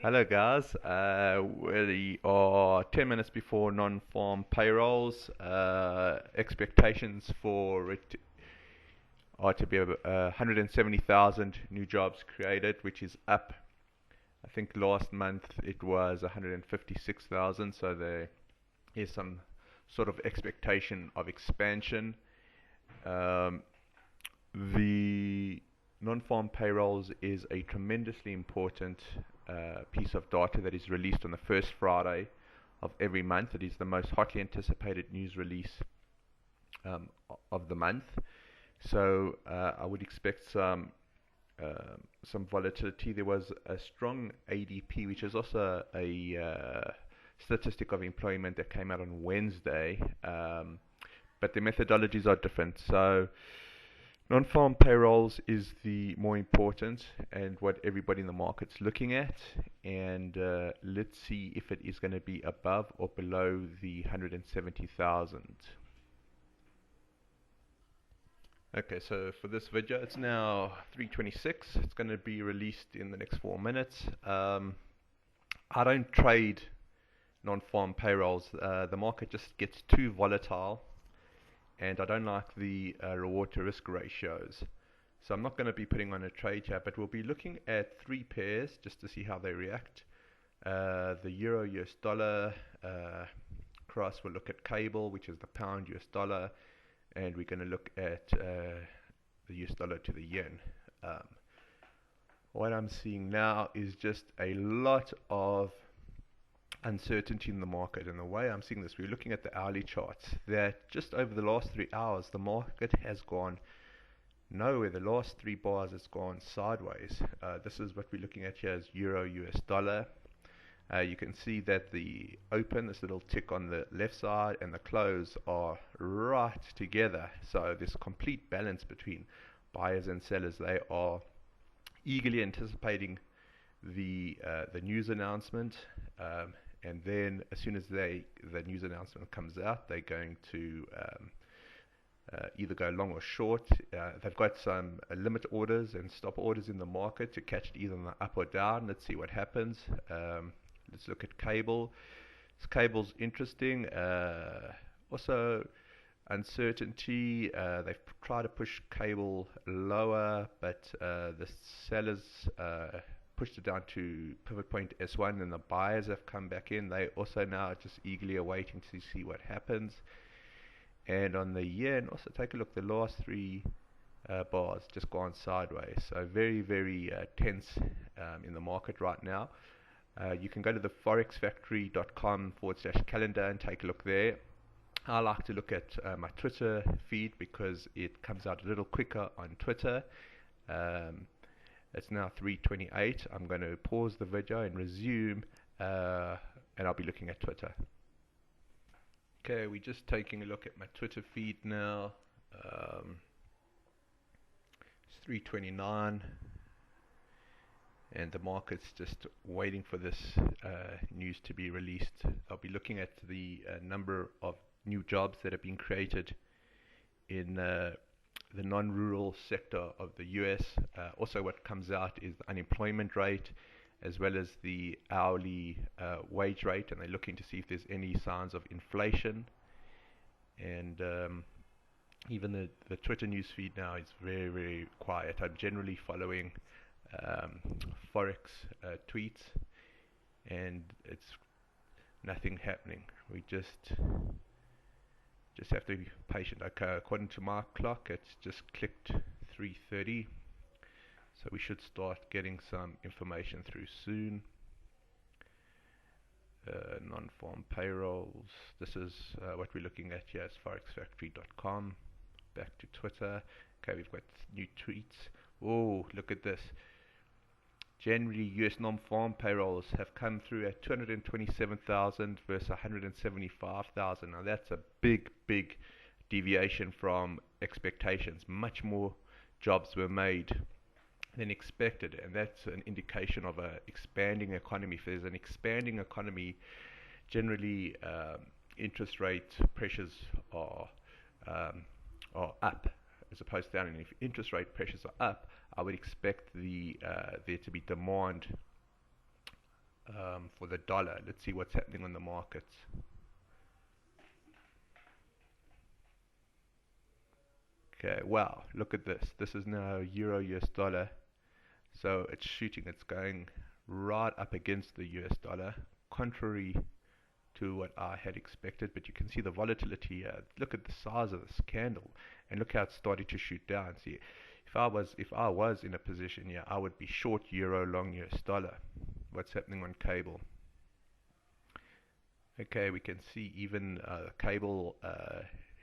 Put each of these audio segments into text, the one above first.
Hello, guys. We are 10 minutes before non-farm payrolls. Expectations for it are to be 170,000 new jobs created, which is up. I think last month it was 156,000, so there is some sort of expectation of expansion. Um, the non-farm payrolls is a tremendously important piece of data that is released on the first Friday of every month. It is the most hotly anticipated news release um, of the month. So I would expect some volatility. There was a strong ADP, which is also a statistic of employment that came out on Wednesday, but the methodologies are different. So non-farm payrolls is the more important and what everybody in the market's looking at. And let's see if it is going to be above or below the 170,000. Okay, so for this video, it's now 3:26. It's going to be released in the next 4 minutes. I don't trade non-farm payrolls. The market just gets too volatile, and I don't like the reward to risk ratios. So I'm not going to be putting on a trade here, but we'll be looking at three pairs just to see how they react. The euro US dollar cross, we'll look at cable, which is the pound US dollar, and we're going to look at the US dollar to the yen. Um, what I'm seeing now is just a lot of uncertainty in the market, and the way I'm seeing this, we're looking at the hourly charts, that just over the last 3 hours the market has gone nowhere. The last three bars has gone sideways. This is what we're looking at here as euro US dollar. You can see that the open, this little tick on the left side, and the close are right together. So there's complete balance between buyers and sellers. They are eagerly anticipating the news announcement, and then as soon as the news announcement comes out, they're going to either go long or short. They've got some limit orders and stop orders in the market to catch it either on the up or down. Let's see what happens. Let's look at cable. This cable's interesting. Also, uncertainty. They've tried to push cable lower, but the sellers pushed it down to pivot point S1, and the buyers have come back in. They also now just eagerly awaiting to see what happens. And on the yen, also take a look. The last three bars just gone sideways. So very, very tense in the market right now. You can go to the forexfactory.com/calendar and take a look there. I like to look at my Twitter feed because it comes out a little quicker on Twitter. It's now 3:28. I'm going to pause the video and resume, and I'll be looking at Twitter. Okay, we're just taking a look at my Twitter feed now. It's 3:29. And the market's just waiting for this news to be released. I'll be looking at the number of new jobs that have been created in the non-rural sector of the US. Also, what comes out is the unemployment rate as well as the hourly wage rate, and they're looking to see if there's any signs of inflation. And even the Twitter news feed now is very, very quiet. I'm generally following Forex tweets, and it's nothing happening. We just have to be patient. Okay, according to my clock, it's just clicked 3:30, so we should start getting some information through soon. Non-farm payrolls. This is what we're looking at here as forexfactory.com. Back to Twitter. Okay, we've got new tweets. Oh, look at this. January US non-farm payrolls have come through at 227,000 versus 175,000. Now that's a big, big deviation from expectations. Much more jobs were made than expected, and that's an indication of an expanding economy. If there's an expanding economy, generally interest rate pressures are up as opposed to down. And if interest rate pressures are up, I would expect there to be demand for the dollar. Let's see what's happening on the markets. Okay, wow, look at this. This is now Euro US dollar. So it's shooting, it's going right up against the US dollar, contrary to what I had expected. But you can see the volatility here. Look at the size of this candle, and look how it's starting to shoot down. See, if I was in a position here, I would be short euro, long US dollar. What's happening on cable? Okay, we can see even cable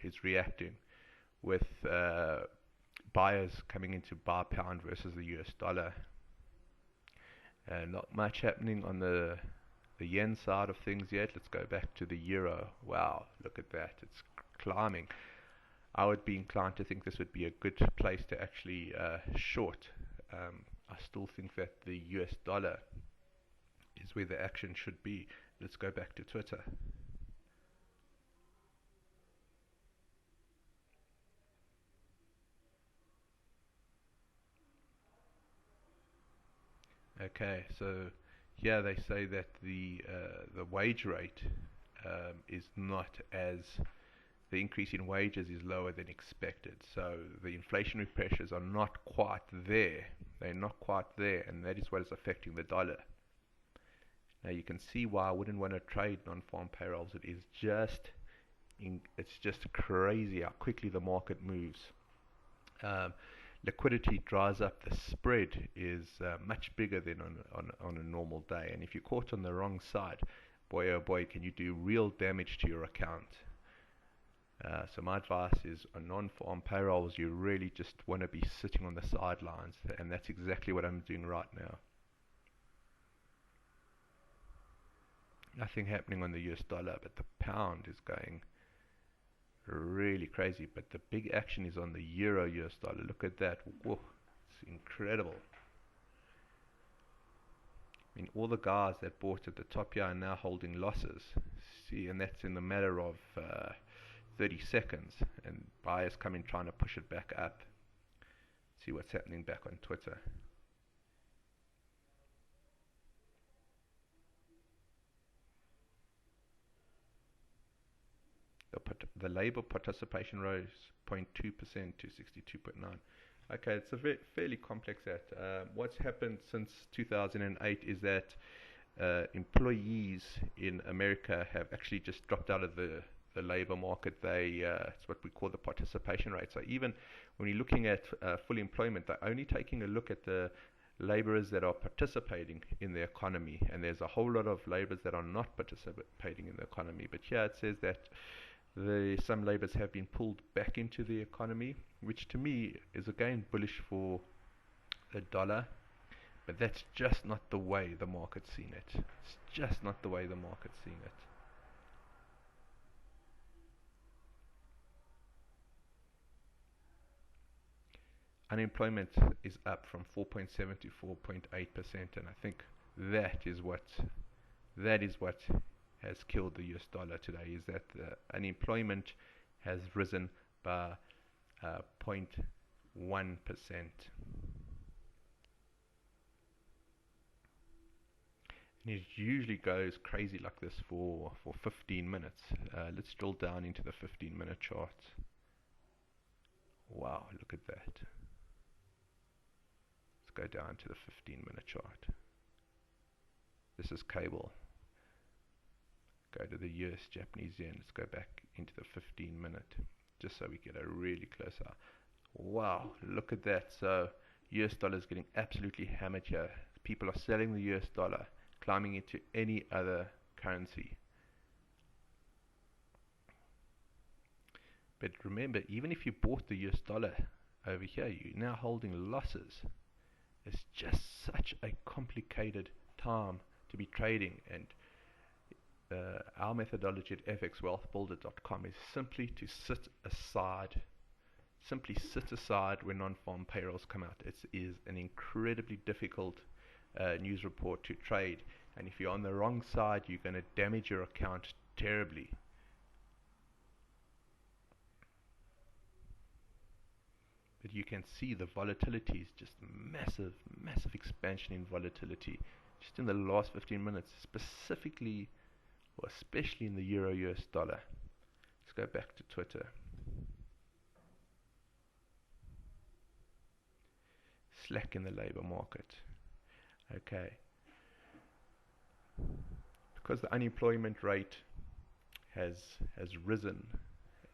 is reacting with buyers coming in to buy pound versus the US dollar. Not much happening on the yen side of things yet. Let's go back to the euro. Wow, look at that. It's climbing. I would be inclined to think this would be a good place to actually short. I still think that the US dollar is where the action should be. Let's go back to Twitter. Okay, so here they say that the wage rate is not as the increase in wages is lower than expected. So the inflationary pressures are not quite there. They're not quite there, and that is what is affecting the dollar. Now you can see why I wouldn't want to trade non-farm payrolls. It's just crazy how quickly the market moves. Um, Liquidity dries up. The spread is much bigger than on a normal day. And if you're caught on the wrong side, boy oh boy, can you do real damage to your account. So my advice is on non-farm payrolls, you really just want to be sitting on the sidelines, and that's exactly what I'm doing right now. Nothing happening on the US dollar, but the pound is going really crazy. But the big action is on the euro US dollar. Look at that. Whoa, it's incredible. I mean, all the guys that bought at the top here are now holding losses. See, and that's in the matter of 30 seconds. And buyers coming trying to push it back up. See what's happening back on Twitter. The Labour participation rose 0.2% to 62.9. Okay, it's a fairly complex that. What's happened since 2008 is that employees in America have actually just dropped out of the labor market. It's what we call the participation rate. So even when you're looking at full employment, they're only taking a look at the laborers that are participating in the economy, and there's a whole lot of laborers that are not participating in the economy. But here it says that some laborers have been pulled back into the economy, which to me is again bullish for the dollar, but that's just not the way the market's seen it. It's just not the way the market's seen it. Unemployment is up from 4.7 to 4.8%, and I think that is what has killed the US dollar today, is that the unemployment has risen by 0.1%. And it usually goes crazy like this for 15 minutes. Let's drill down into the 15-minute charts. Wow, look at that. Let's go down to the 15-minute chart. This is cable. Go to the US Japanese yen. Let's go back into the 15-minute, just so we get a really close eye. Wow, look at that. So US dollar is getting absolutely hammered here. People are selling the US dollar, climbing into any other currency. But remember, even if you bought the US dollar over here, you're now holding losses. It's just such a complicated time to be trading, and our methodology at fxwealthbuilder.com is simply to sit aside when non-farm payrolls come out. It is an incredibly difficult news report to trade, and if you're on the wrong side, you're going to damage your account terribly. But you can see the volatility is just massive expansion in volatility. just in the last 15 minutes, specifically or especially in the Euro US dollar. Let's go back to Twitter. Slack in the labor market. Okay. Because the unemployment rate has risen,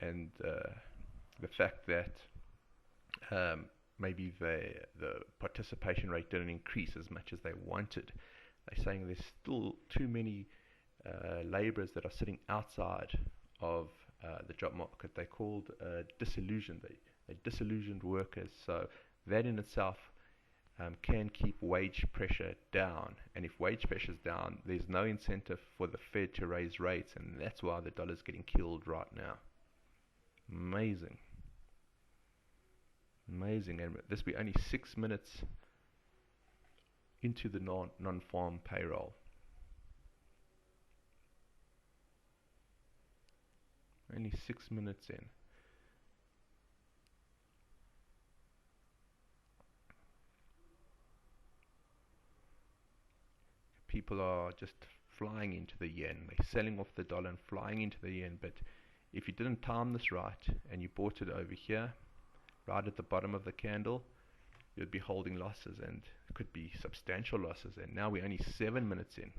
and the fact that maybe the participation rate didn't increase as much as they wanted. They're saying there's still too many laborers that are sitting outside of the job market. They're called disillusioned. They're disillusioned workers. So that in itself can keep wage pressure down. And if wage pressure is down, there's no incentive for the Fed to raise rates, and that's why the dollar's getting killed right now. Amazing. Amazing. And this will be only 6 minutes into the non-farm payroll. Only 6 minutes in. People are just flying into the yen. They're selling off the dollar and flying into the yen. But if you didn't time this right and you bought it over here, right at the bottom of the candle, you'd be holding losses, and it could be substantial losses. And now we're only 7 minutes in.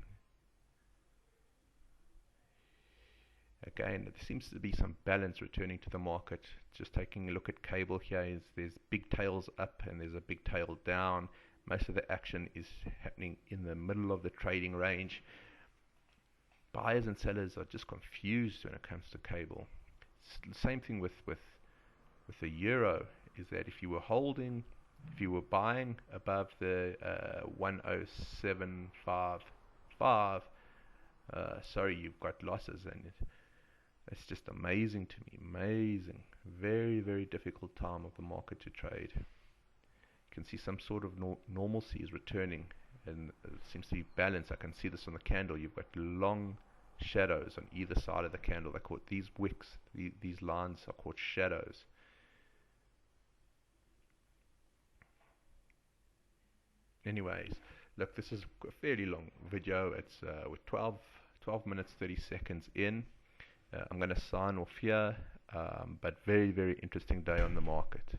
Again, there seems to be some balance returning to the market. Just taking a look at cable here, there's big tails up and there's a big tail down. Most of the action is happening in the middle of the trading range. Buyers and sellers are just confused when it comes to cable. It's the same thing with the euro, is that if you were buying above the 10755, sorry, you've got losses, and it's just amazing to me. Amazing. Very, very difficult time of the market to trade. You can see some sort of normalcy is returning, and it seems to be balance. I can see this on the candle. You've got long shadows on either side of the candle. They're called, these wicks, these lines are called shadows. Anyways, look, this is a fairly long video. It's with 12 minutes 30 seconds in. I'm going to sign off here, but very, very interesting day on the market.